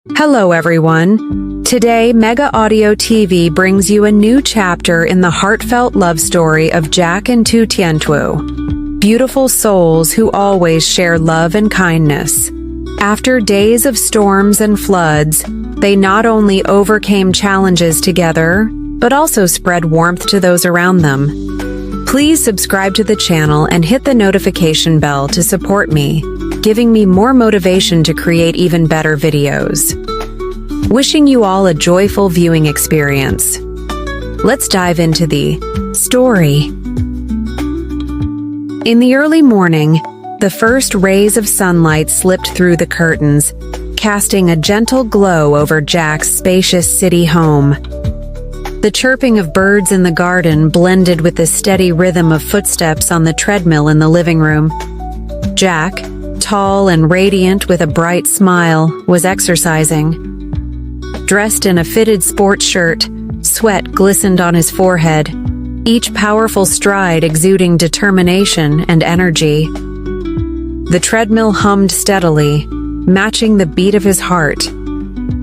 Hello everyone. Today, Mega Audio TV brings you a new chapter in the heartfelt love story of Jack and Tu Tien, beautiful souls who always share love and kindness. After days of storms and floods, they not only overcame challenges together, but also spread warmth to those around them. Please subscribe to the channel and hit the notification bell to support me, giving me more motivation to create even better videos. Wishing you all a joyful viewing experience. Let's dive into the story. In the early morning, the first rays of sunlight slipped through the curtains, casting a gentle glow over Jack's spacious city home. The chirping of birds in the garden blended with the steady rhythm of footsteps on the treadmill in the living room. Jack, tall and radiant with a bright smile, was exercising. Dressed in a fitted sports shirt, sweat glistened on his forehead, each powerful stride exuding determination and energy. The treadmill hummed steadily, matching the beat of his heart.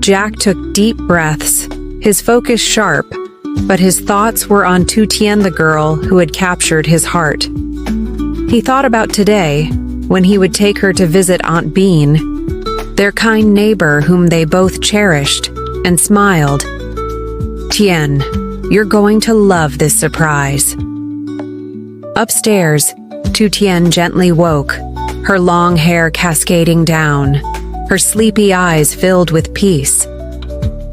Jack took deep breaths, his focus sharp, but his thoughts were on Tu Tien, the girl who had captured his heart. He thought about today, when he would take her to visit Aunt Bean, their kind neighbor whom they both cherished, and smiled. "Tien, you're going to love this surprise." Upstairs, Tu Tien gently woke, her long hair cascading down, her sleepy eyes filled with peace.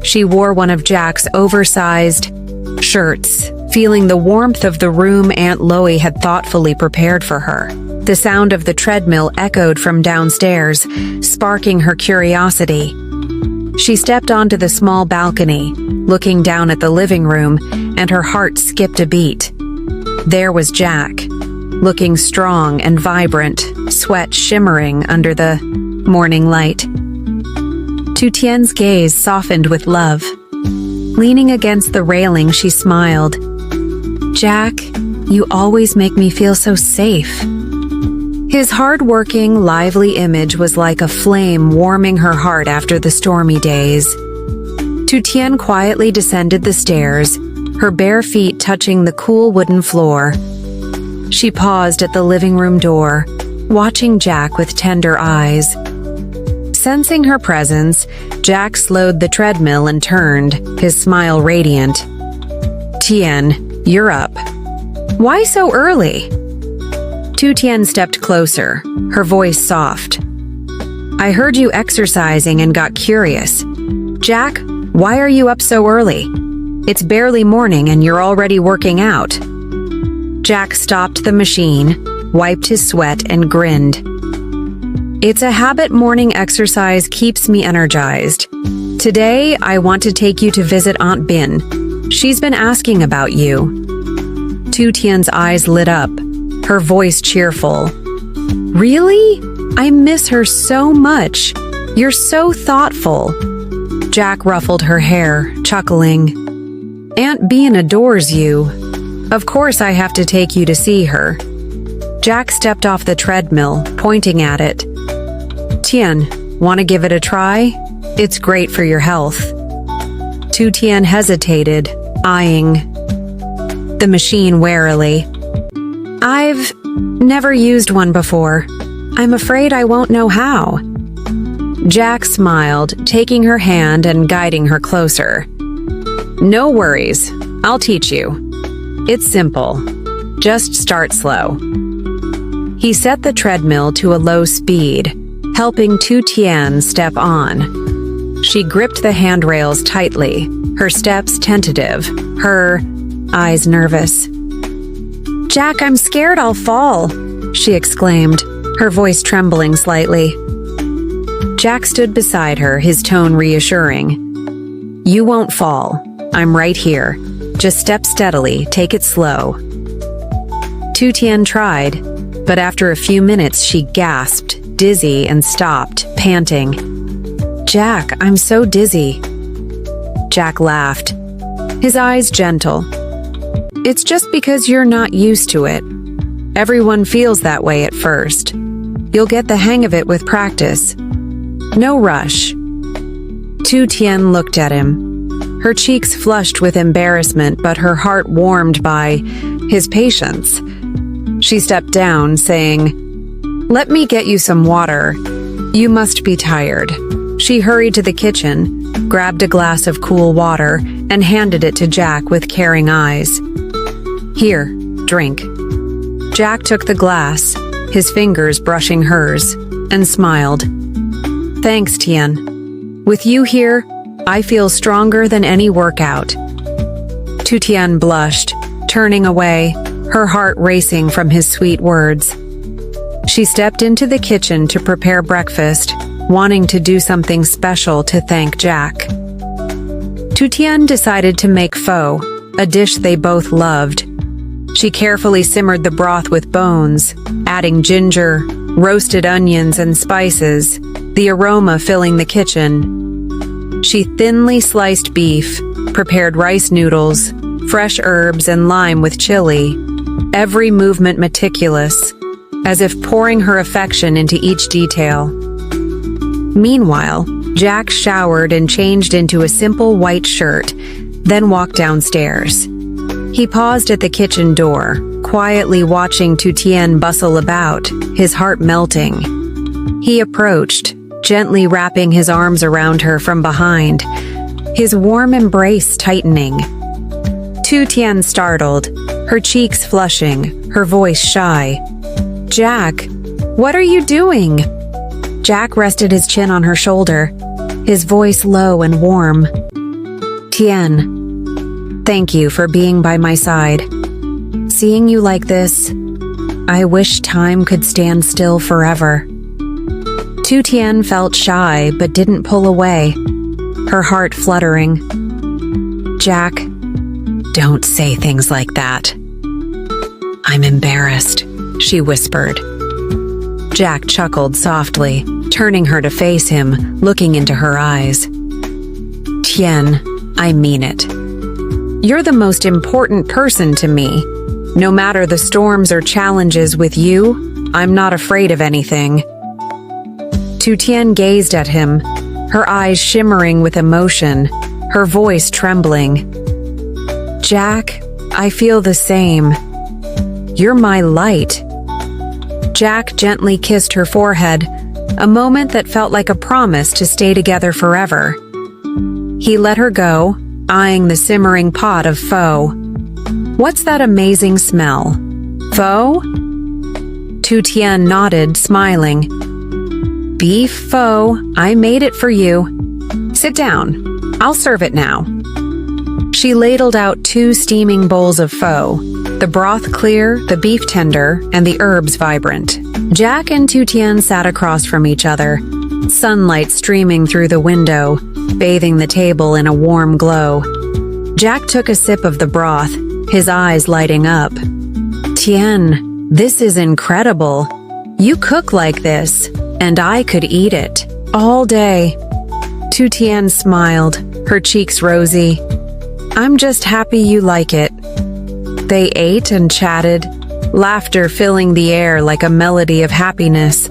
She wore one of Jack's oversized shirts, feeling the warmth of the room Aunt Loie had thoughtfully prepared for her. The sound of the treadmill echoed from downstairs, sparking her curiosity. She stepped onto the small balcony, looking down at the living room, and her heart skipped a beat. There was Jack, looking strong and vibrant, sweat shimmering under the morning light. Tu Tien's gaze softened with love. Leaning against the railing, she smiled. "Jack, you always make me feel so safe." His hard-working, lively image was like a flame warming her heart after the stormy days. Tu Tien quietly descended the stairs, her bare feet touching the cool wooden floor. She paused at the living room door, watching Jack with tender eyes. Sensing her presence, Jack slowed the treadmill and turned, his smile radiant. "Tien, you're up. Why so early?" Tu Tien stepped closer, her voice soft. "I heard you exercising and got curious. Jack, why are you up so early? It's barely morning and you're already working out." Jack stopped the machine, wiped his sweat, and grinned. "It's a habit. Morning exercise keeps me energized. Today, I want to take you to visit Aunt Bin. She's been asking about you." Tu Tien's eyes lit up, her voice cheerful. "Really? I miss her so much. You're so thoughtful." Jack ruffled her hair, chuckling. "Aunt Bean adores you. Of course I have to take you to see her." Jack stepped off the treadmill, pointing at it. "Tien, want to give it a try? It's great for your health." Tu Tien hesitated, eyeing the machine warily. "I've never used one before. I'm afraid I won't know how." Jack smiled, taking her hand and guiding her closer. "No worries, I'll teach you. It's simple. Just start slow." He set the treadmill to a low speed, helping Tu Tien step on. She gripped the handrails tightly, her steps tentative, her eyes nervous. "Jack, I'm scared I'll fall," she exclaimed, her voice trembling slightly. Jack stood beside her, his tone reassuring. "You won't fall. I'm right here. Just step steadily, take it slow." Tu Tien tried, but after a few minutes she gasped, dizzy, and stopped, panting. "Jack, I'm so dizzy." Jack laughed, his eyes gentle. "It's just because you're not used to it. Everyone feels that way at first. You'll get the hang of it with practice. No rush." Tu Tien looked at him. Her cheeks flushed with embarrassment, but her heart warmed by his patience. She stepped down, saying, "Let me get you some water. You must be tired." She hurried to the kitchen, grabbed a glass of cool water, and handed it to Jack with caring eyes. "Here, drink." Jack took the glass, his fingers brushing hers, and smiled. "Thanks, Tien. With you here, I feel stronger than any workout." Tu Tien blushed, turning away, her heart racing from his sweet words. She stepped into the kitchen to prepare breakfast, wanting to do something special to thank Jack. Tu Tien decided to make pho, a dish they both loved. She carefully simmered the broth with bones, adding ginger, roasted onions, and spices, the aroma filling the kitchen. She thinly sliced beef, prepared rice noodles, fresh herbs, and lime with chili, every movement meticulous, as if pouring her affection into each detail. Meanwhile, Jack showered and changed into a simple white shirt, then walked downstairs. He paused at the kitchen door, quietly watching Tu Tien bustle about, his heart melting. He approached, gently wrapping his arms around her from behind, his warm embrace tightening. Tu Tien startled, her cheeks flushing, her voice shy. "Jack, what are you doing?" Jack rested his chin on her shoulder, his voice low and warm. "Tien, thank you for being by my side. Seeing you like this, I wish time could stand still forever." Tu Tien felt shy but didn't pull away, her heart fluttering. "Jack, don't say things like that. I'm embarrassed," she whispered. Jack chuckled softly, turning her to face him, looking into her eyes. "Tien, I mean it. You're the most important person to me. No matter the storms or challenges with you, I'm not afraid of anything." Tu Tien gazed at him, her eyes shimmering with emotion, her voice trembling. "Jack, I feel the same. You're my light." Jack gently kissed her forehead, a moment that felt like a promise to stay together forever. He let her go, eyeing the simmering pot of pho. "What's that amazing smell? Pho?" Tu Tien nodded, smiling. "Beef pho, I made it for you. Sit down, I'll serve it now." She ladled out 2 steaming bowls of pho, the broth clear, the beef tender, and the herbs vibrant. Jack and Tu Tien sat across from each other, sunlight streaming through the window, bathing the table in a warm glow. Jack took a sip of the broth, his eyes lighting up. "Tien, this is incredible. You cook like this, and I could eat it all day." Tu Tien smiled, her cheeks rosy. "I'm just happy you like it." They ate and chatted, laughter filling the air like a melody of happiness.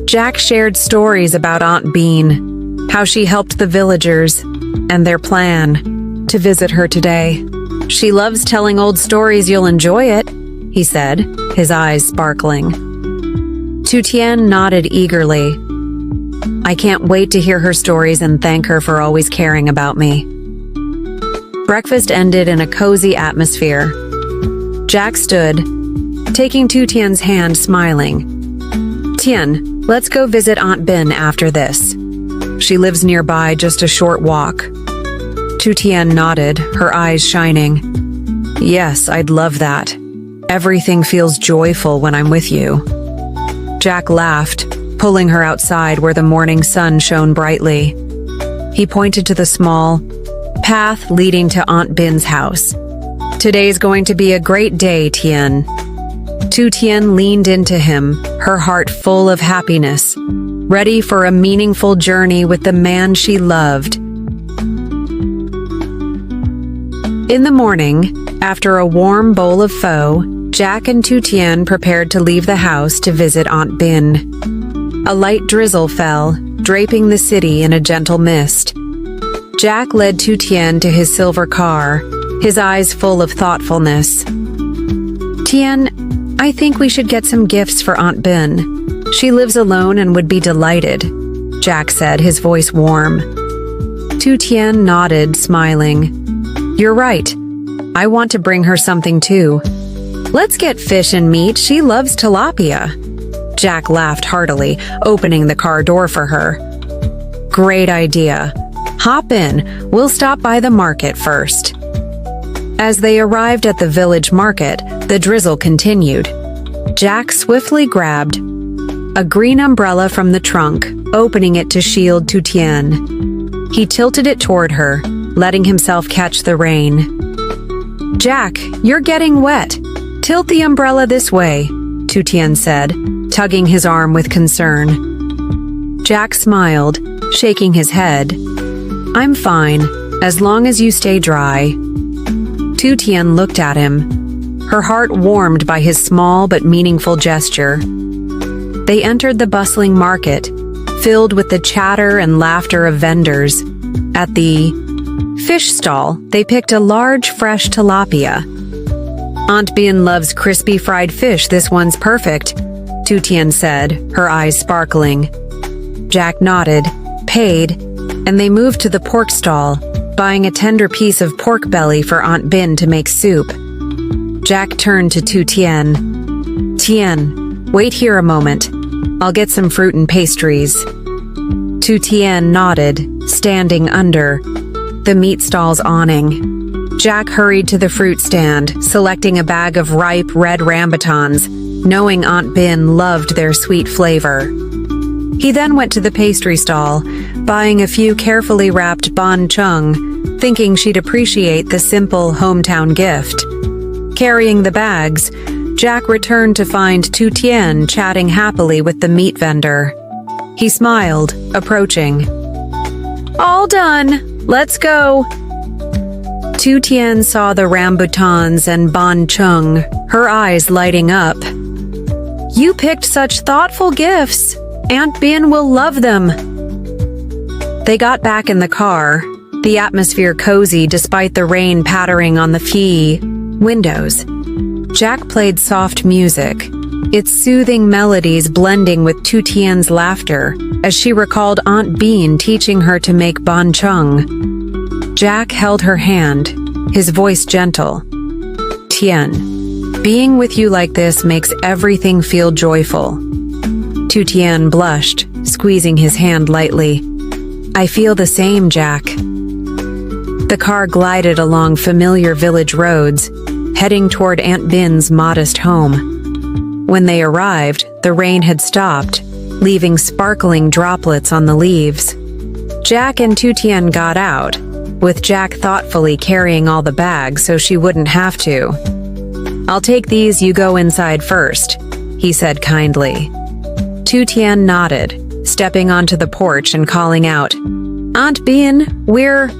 Jack shared stories about Aunt Bean, how she helped the villagers, and their plan to visit her today. "She loves telling old stories, you'll enjoy it," he said, his eyes sparkling. Tu Tien nodded eagerly. "I can't wait to hear her stories and thank her for always caring about me." Breakfast ended in a cozy atmosphere. Jack stood, taking Tu Tien's hand, smiling. "Tien, let's go visit Aunt Bin after this. She lives nearby, just a short walk." Tu Tien nodded, her eyes shining. "Yes, I'd love that. Everything feels joyful when I'm with you." Jack laughed, pulling her outside where the morning sun shone brightly. He pointed to the small path leading to Aunt Bin's house. "Today's going to be a great day, Tien." Tu Tien leaned into him, her heart full of happiness, ready for a meaningful journey with the man she loved. In the morning, after a warm bowl of pho, Jack and Tu Tien prepared to leave the house to visit Aunt Bin. A light drizzle fell, draping the city in a gentle mist, Jack led Tu Tien to his silver car, his eyes full of thoughtfulness. "Tien, I think we should get some gifts for Aunt Bin. She lives alone and would be delighted," Jack said, his voice warm. Tu Tien nodded, smiling. "You're right. I want to bring her something too. Let's get fish and meat. She loves tilapia." Jack laughed heartily, opening the car door for her. "Great idea. Hop in. We'll stop by the market first." As they arrived at the village market, the drizzle continued. Jack swiftly grabbed a green umbrella from the trunk, opening it to shield Tu Tien. He tilted it toward her, letting himself catch the rain. "Jack, you're getting wet. Tilt the umbrella this way," Tu Tien said, tugging his arm with concern. Jack smiled, shaking his head. "I'm fine, as long as you stay dry." Tu Tien looked at him, her heart warmed by his small but meaningful gesture. They entered the bustling market, filled with the chatter and laughter of vendors. At the fish stall, they picked a large, fresh tilapia. "Aunt Bin loves crispy fried fish. This one's perfect," Tu Tien said, her eyes sparkling. Jack nodded, paid, and they moved to the pork stall, buying a tender piece of pork belly for Aunt Bin to make soup. Jack turned to Tu Tien. "Tien, wait here a moment. I'll get some fruit and pastries." Tu Tien nodded, standing under the meat stall's awning. Jack hurried to the fruit stand, selecting a bag of ripe red rambutans, knowing Aunt Bin loved their sweet flavor. He then went to the pastry stall, buying a few carefully wrapped banh chung, thinking she'd appreciate the simple hometown gift. Carrying the bags, Jack returned to find Tu Tien chatting happily with the meat vendor. He smiled, approaching. "All done. Let's go." Tu Tien saw the rambutans and banh chung, her eyes lighting up. "You picked such thoughtful gifts. Aunt Bin will love them." They got back in the car, the atmosphere cozy despite the rain pattering on the windows. Jack played soft music, its soothing melodies blending with Tu Tien's laughter as she recalled Aunt Bin teaching her to make banh chung. Jack held her hand, his voice gentle. "Tien, being with you like this makes everything feel joyful." Tu Tien blushed, squeezing his hand lightly. "I feel the same, Jack." The car glided along familiar village roads, heading toward Aunt Bin's modest home. When they arrived, the rain had stopped, leaving sparkling droplets on the leaves. Jack and Tu Tien got out, with Jack thoughtfully carrying all the bags so she wouldn't have to. "I'll take these, you go inside first," he said kindly. Tu Tien nodded, stepping onto the porch and calling out, "Aunt Bin, we're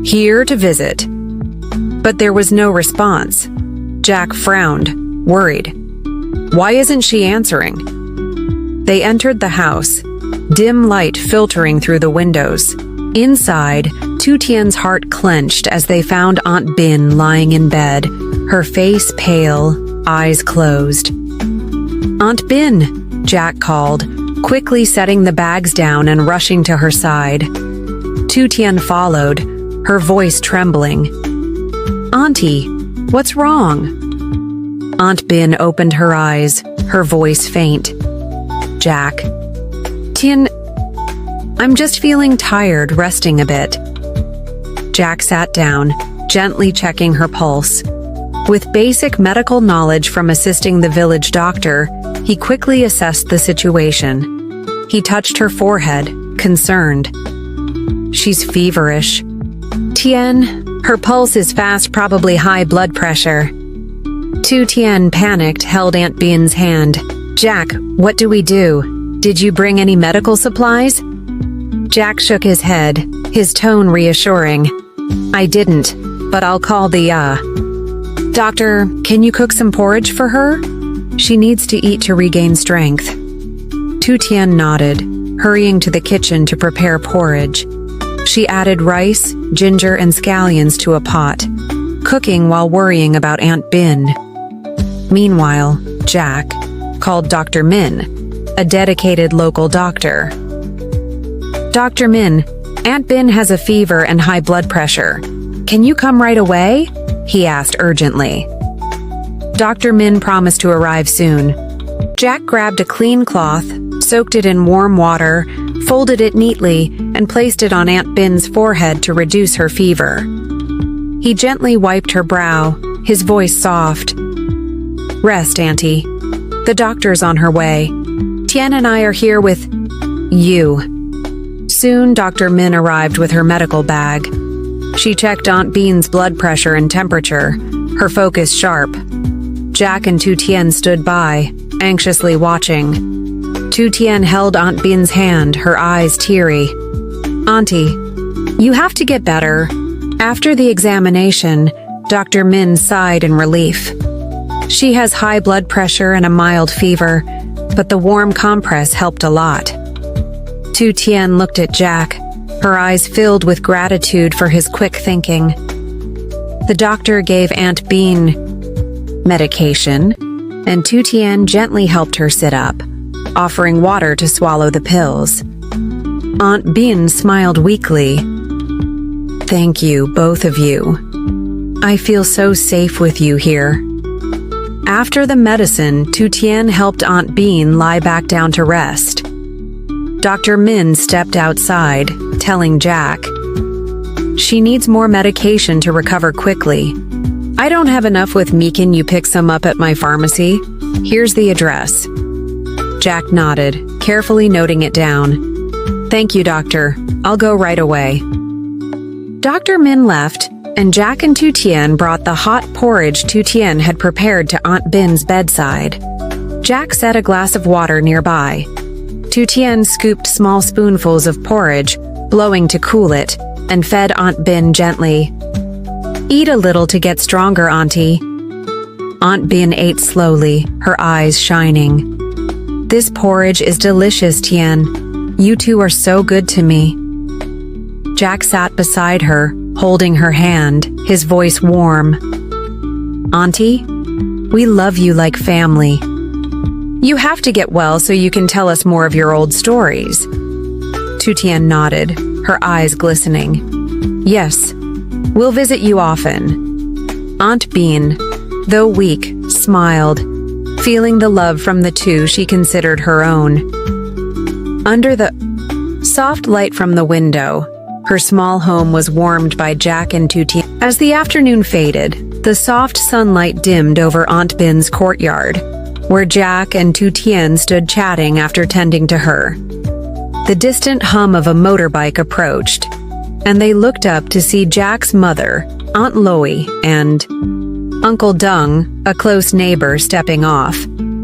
here to visit." But there was no response. Jack frowned, worried. Why isn't she answering? They entered the house, dim light filtering through the windows. Inside, Tu Tien's heart clenched as they found Aunt Bin lying in bed, her face pale, eyes closed. "Aunt Bin," Jack called, quickly setting the bags down and rushing to her side. Tu Tien followed, her voice trembling. "Auntie, what's wrong?" Aunt Bin opened her eyes, her voice faint. "Jack." "Tien, I'm just feeling tired, resting a bit." Jack sat down, gently checking her pulse. With basic medical knowledge from assisting the village doctor, he quickly assessed the situation. He touched her forehead, concerned. "She's feverish." "Tien, her pulse is fast, probably high blood pressure." Tu Tien, panicked, held Aunt Bin's hand. "Jack, what do we do? Did you bring any medical supplies?" Jack shook his head, his tone reassuring. "I didn't, but I'll call the, Doctor, can you cook some porridge for her? She needs to eat to regain strength." Tu Tien nodded, hurrying to the kitchen to prepare porridge. She added rice, ginger, and scallions to a pot, cooking while worrying about Aunt Bin. Meanwhile, Jack called Dr. Min, a dedicated local doctor. Dr. Min, Aunt Bin has a fever and high blood pressure. Can you come right away? He asked urgently. Dr. Min promised to arrive soon. Jack grabbed a clean cloth, soaked it in warm water, folded it neatly, and placed it on Aunt Bin's forehead to reduce her fever. He gently wiped her brow, his voice soft. Rest, Auntie. The doctor's on her way. Tien and I are here with you. Soon, Dr. Min arrived with her medical bag. She checked Aunt Bean's blood pressure and temperature, her focus sharp. Jack and Tu Tien stood by, anxiously watching. Tu Tien held Aunt Bin's hand, her eyes teary. Auntie, you have to get better. After the examination, Dr. Min sighed in relief. She has high blood pressure and a mild fever, but the warm compress helped a lot. Tu Tien looked at Jack, her eyes filled with gratitude for his quick thinking. The doctor gave Aunt Bean medication, and Tu Tien gently helped her sit up, offering water to swallow the pills. Aunt Bean smiled weakly. Thank you, both of you. I feel so safe with you here. After the medicine, Tu Tien helped Aunt Bean lie back down to rest. Dr. Min stepped outside, telling Jack, she needs more medication to recover quickly. I don't have enough with me. Can you pick some up at my pharmacy? Here's the address. Jack nodded, carefully noting it down. Thank you, doctor. I'll go right away. Dr. Min left, and Jack and Tu Tien brought the hot porridge Tu Tien had prepared to Aunt Bin's bedside. Jack set a glass of water nearby. Tu Tien scooped small spoonfuls of porridge, blowing to cool it, and fed Aunt Bin gently. Eat a little to get stronger, Auntie. Aunt Bin ate slowly, her eyes shining. This porridge is delicious, Tien. You two are so good to me. Jack sat beside her, holding her hand, his voice warm. Auntie, we love you like family. You have to get well so you can tell us more of your old stories. Tu Tien nodded, her eyes glistening. Yes, we'll visit you often. Aunt Bean, though weak, smiled, feeling the love from the two she considered her own. Under the soft light from the window, her small home was warmed by Jack and Tu Tien. As the afternoon faded, the soft sunlight dimmed over Aunt Bin's courtyard, where Jack and Tu Tien stood chatting after tending to her. The distant hum of a motorbike approached, and they looked up to see Jack's mother, Aunt Loie, and Uncle Dung, a close neighbor, stepping off.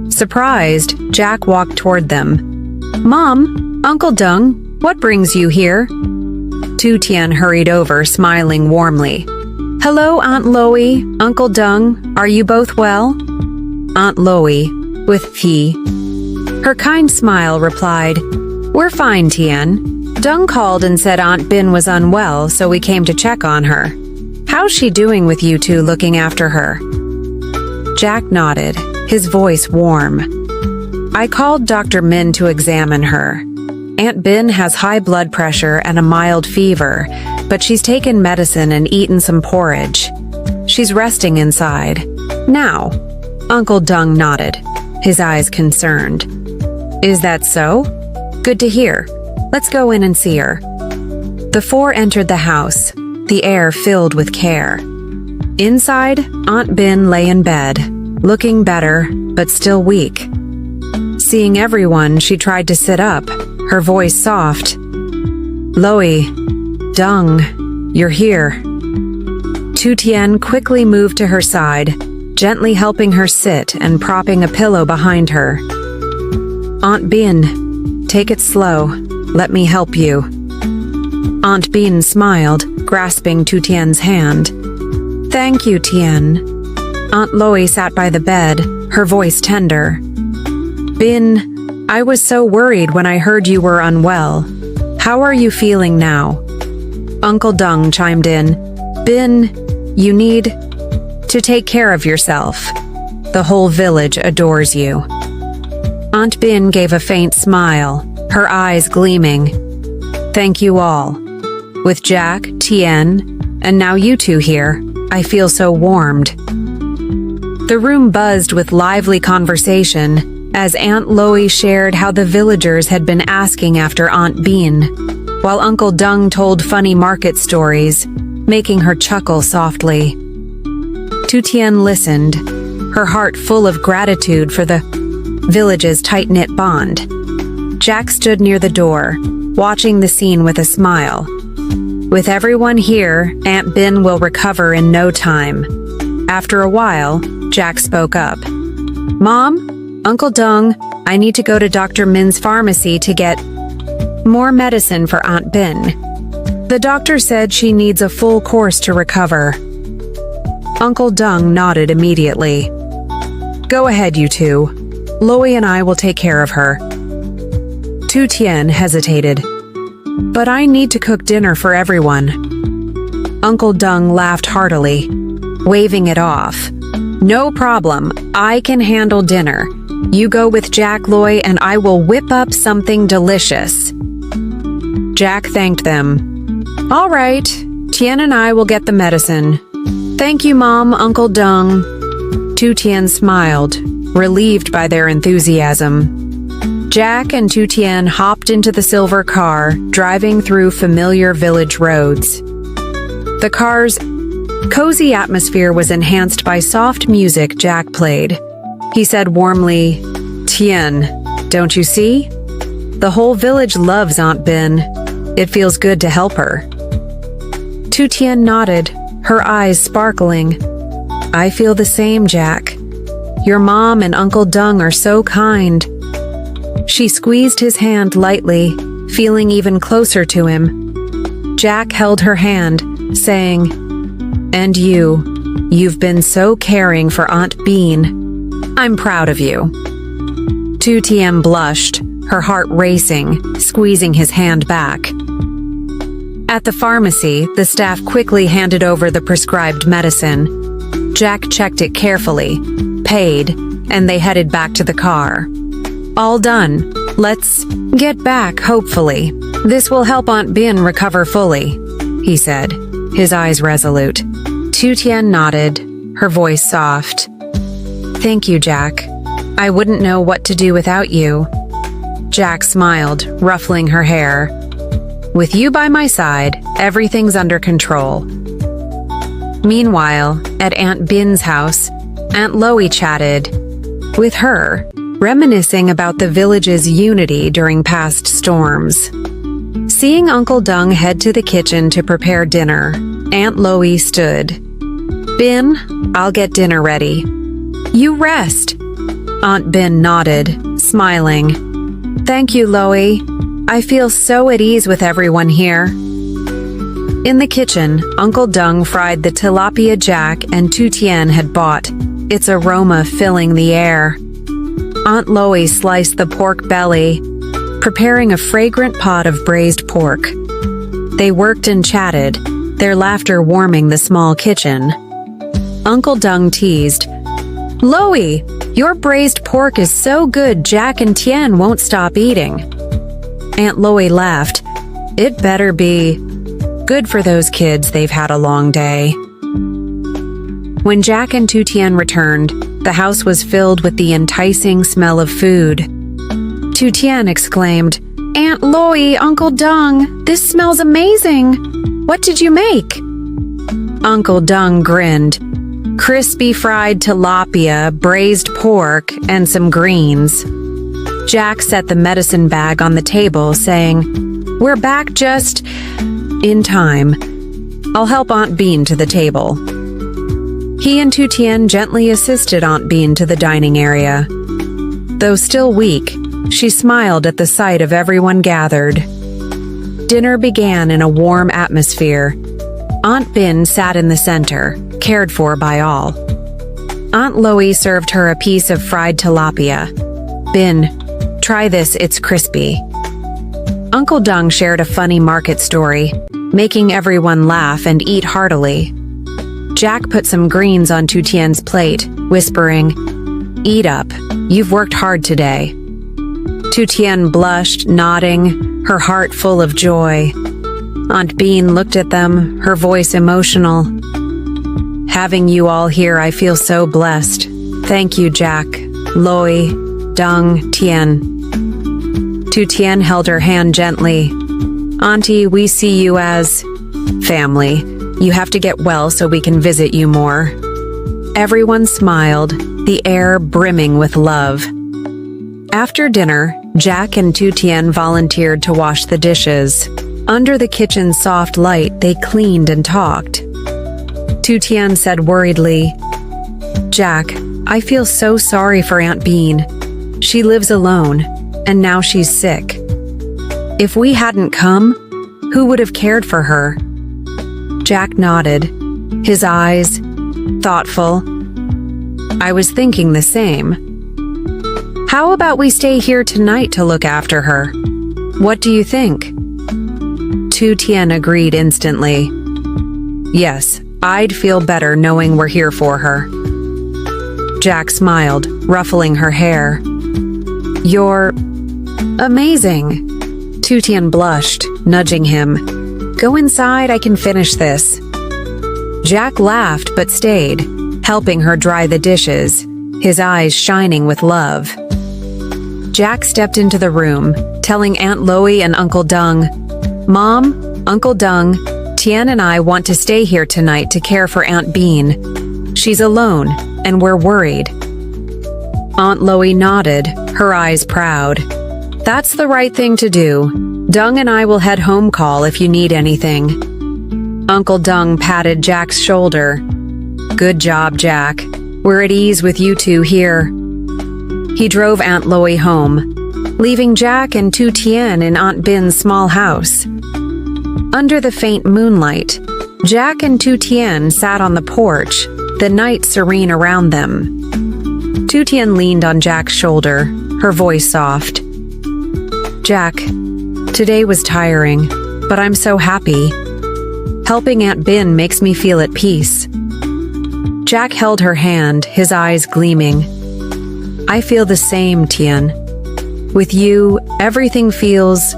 Surprised, Jack walked toward them. Mom, Uncle Dung, what brings you here? Tu Tien hurried over, smiling warmly. Hello, Aunt Loie, Uncle Dung, are you both well? Aunt Loie, with he. Her kind smile replied, We're fine, Tien. Dung called and said Aunt Bin was unwell, so we came to check on her. How's she doing with you two looking after her? Jack nodded, his voice warm. I called Dr. Min to examine her. Aunt Bin has high blood pressure and a mild fever, but she's taken medicine and eaten some porridge. She's resting inside. Now, Uncle Dung nodded, his eyes concerned. Is that so? Good to hear. Let's go in and see her. The four entered the house, the air filled with care. Inside, Aunt Bin lay in bed, looking better, but still weak. Seeing everyone, she tried to sit up, her voice soft. Loie, Dung, you're here. Tu Tien quickly moved to her side, gently helping her sit and propping a pillow behind her. Aunt Bin, take it slow. Let me help you. Aunt Bin smiled, grasping Tu Tien's hand. Thank you, Tien. Aunt Loie sat by the bed, her voice tender. Bin, I was so worried when I heard you were unwell. How are you feeling now? Uncle Dung chimed in. Bin, you need to take care of yourself. The whole village adores you. Aunt Bin gave a faint smile, her eyes gleaming. Thank you all. With Jack, Tien, and now you two here, I feel so warmed. The room buzzed with lively conversation as Aunt Loie shared how the villagers had been asking after Aunt Bin, while Uncle Dung told funny market stories, making her chuckle softly. Tu Tien listened, her heart full of gratitude for the village's tight-knit bond. Jack stood near the door, watching the scene with a smile. With everyone here, Aunt Bin will recover in no time. After a while, Jack spoke up. Mom, Uncle Dung, I need to go to Dr. Min's pharmacy to get more medicine for Aunt Bin. The doctor said she needs a full course to recover. Uncle Dung nodded immediately. Go ahead, you two. Loie and I will take care of her. Tu Tien hesitated. But I need to cook dinner for everyone. Uncle Dung laughed heartily, waving it off. No problem, I can handle dinner. You go with Jack, Loie, and I will whip up something delicious. Jack thanked them. All right, Tien and I will get the medicine. Thank you, Mom, Uncle Dung. Tu Tien smiled, relieved by their enthusiasm. Jack and Tu Tien hopped into the silver car, driving through familiar village roads. The car's cozy atmosphere was enhanced by soft music Jack played. He said warmly, Tien, don't you see? The whole village loves Aunt Bin. It feels good to help her. Tu Tien nodded, her eyes sparkling. I feel the same, Jack. Your mom and Uncle Dung are so kind. She squeezed his hand lightly, feeling even closer to him. Jack held her hand, saying, And you've been so caring for Aunt Bin. I'm proud of you. Tu Tien blushed, her heart racing, squeezing his hand back. At the pharmacy, the staff quickly handed over the prescribed medicine. Jack checked it carefully, paid, and they headed back to the car. All done. Let's get back, hopefully. This will help Aunt Bin recover fully, he said, his eyes resolute. Tu Tien nodded, her voice soft. Thank you, Jack. I wouldn't know what to do without you. Jack smiled, ruffling her hair. With you by my side, everything's under control. Meanwhile, at Aunt Bin's house, Aunt Loie chatted with her, reminiscing about the village's unity during past storms. Seeing Uncle Dung head to the kitchen to prepare dinner, Aunt Loie stood. Bin, I'll get dinner ready. You rest. Aunt Bin nodded, smiling. Thank you, Loie. I feel so at ease with everyone here. In the kitchen, Uncle Dung fried the tilapia Jack and Tu Tien had bought, its aroma filling the air. Aunt Loie sliced the pork belly, preparing a fragrant pot of braised pork. They worked and chatted, their laughter warming the small kitchen. Uncle Dung teased, Loie, your braised pork is so good Jack and Tien won't stop eating. Aunt Loie laughed. It better be. Good for those kids, they've had a long day. When Jack and Tu Tien returned, the house was filled with the enticing smell of food. Tu Tien exclaimed, Aunt Loie, Uncle Dung, this smells amazing. What did you make? Uncle Dung grinned. Crispy fried tilapia, braised pork, and some greens. Jack set the medicine bag on the table, saying, We're back just in time. I'll help Aunt Bin to the table. He and Tu Tien gently assisted Aunt Bin to the dining area. Though still weak, she smiled at the sight of everyone gathered. Dinner began in a warm atmosphere. Aunt Bin sat in the center, cared for by all. Aunt Loie served her a piece of fried tilapia. Bin, try this, it's crispy. Uncle Dung shared a funny market story. making everyone laugh and eat heartily. Jack put some greens on Tu Tien's plate, whispering, "Eat up, you've worked hard today." Tu Tien blushed, nodding, her heart full of joy. Aunt Bean looked at them, her voice emotional. "Having you all here, I feel so blessed. Thank you, Jack, Loi, Dung, Tien." Tu Tien held her hand gently. "Auntie, we see you as family. You have to get well so we can visit you more." Everyone smiled, the air brimming with love. After dinner, Jack and Tu Tien volunteered to wash the dishes. Under the kitchen's soft light, they cleaned and talked. Tu Tien said worriedly, "Jack, I feel so sorry for Aunt Bean. She lives alone, and now she's sick. If we hadn't come, who would have cared for her?" Jack nodded, his eyes thoughtful. "I was thinking the same. How about we stay here tonight to look after her? What do you think?" Tu Tien agreed instantly. "Yes, I'd feel better knowing we're here for her." Jack smiled, ruffling her hair. "You're amazing." Tu Tien blushed, nudging him. "Go inside, I can finish this." Jack laughed but stayed, helping her dry the dishes, his eyes shining with love. Jack stepped into the room, telling Aunt Loi and Uncle Dung, "Mom, Uncle Dung, Tien and I want to stay here tonight to care for Aunt Bean. She's alone, and we're worried." Aunt Loi nodded, her eyes proud. "That's the right thing to do. Dung and I will head home call if you need anything." Uncle Dung patted Jack's shoulder. "Good job, Jack. We're at ease with you two here." He drove Aunt Loi home, leaving Jack and Tu Tien in Aunt Bin's small house. Under the faint moonlight, Jack and Tu Tien sat on the porch, the night serene around them. Tu Tien leaned on Jack's shoulder, her voice soft. "Jack, today was tiring, but I'm so happy. Helping Aunt Bin makes me feel at peace." Jack held her hand, his eyes gleaming. "I feel the same, Tien. With you, everything feels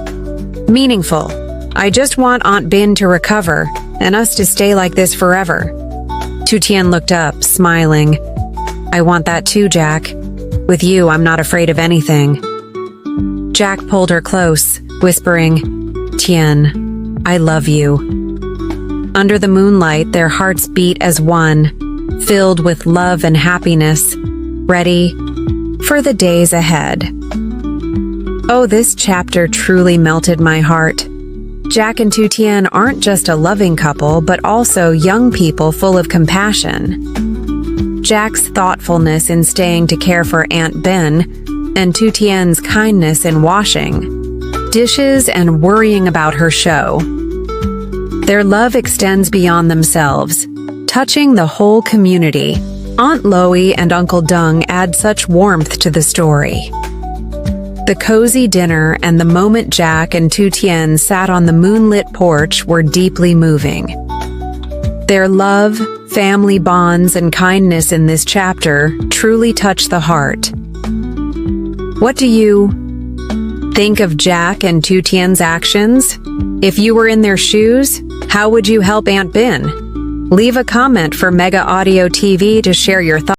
meaningful. I just want Aunt Bin to recover, and us to stay like this forever." Tu Tien looked up, smiling. "I want that too, Jack. With you, I'm not afraid of anything." Jack pulled her close, whispering, "Tien, I love you." Under the moonlight, their hearts beat as one, filled with love and happiness, ready for the days ahead. Oh, this chapter truly melted my heart. Jack and Tu Tien aren't just a loving couple, but also young people full of compassion. Jack's thoughtfulness in staying to care for Aunt Ben, and Tu Tien's kindness in washing dishes and worrying about her show. Their love extends beyond themselves, touching the whole community. Aunt Loi and Uncle Dung add such warmth to the story. The cozy dinner and the moment Jack and Tu Tien sat on the moonlit porch were deeply moving. Their love, family bonds, and kindness in this chapter truly touch the heart. What do you think of Jack and Tu Tien's actions? If you were in their shoes, how would you help Aunt Bin? Leave a comment for Mega Audio TV to share your thoughts.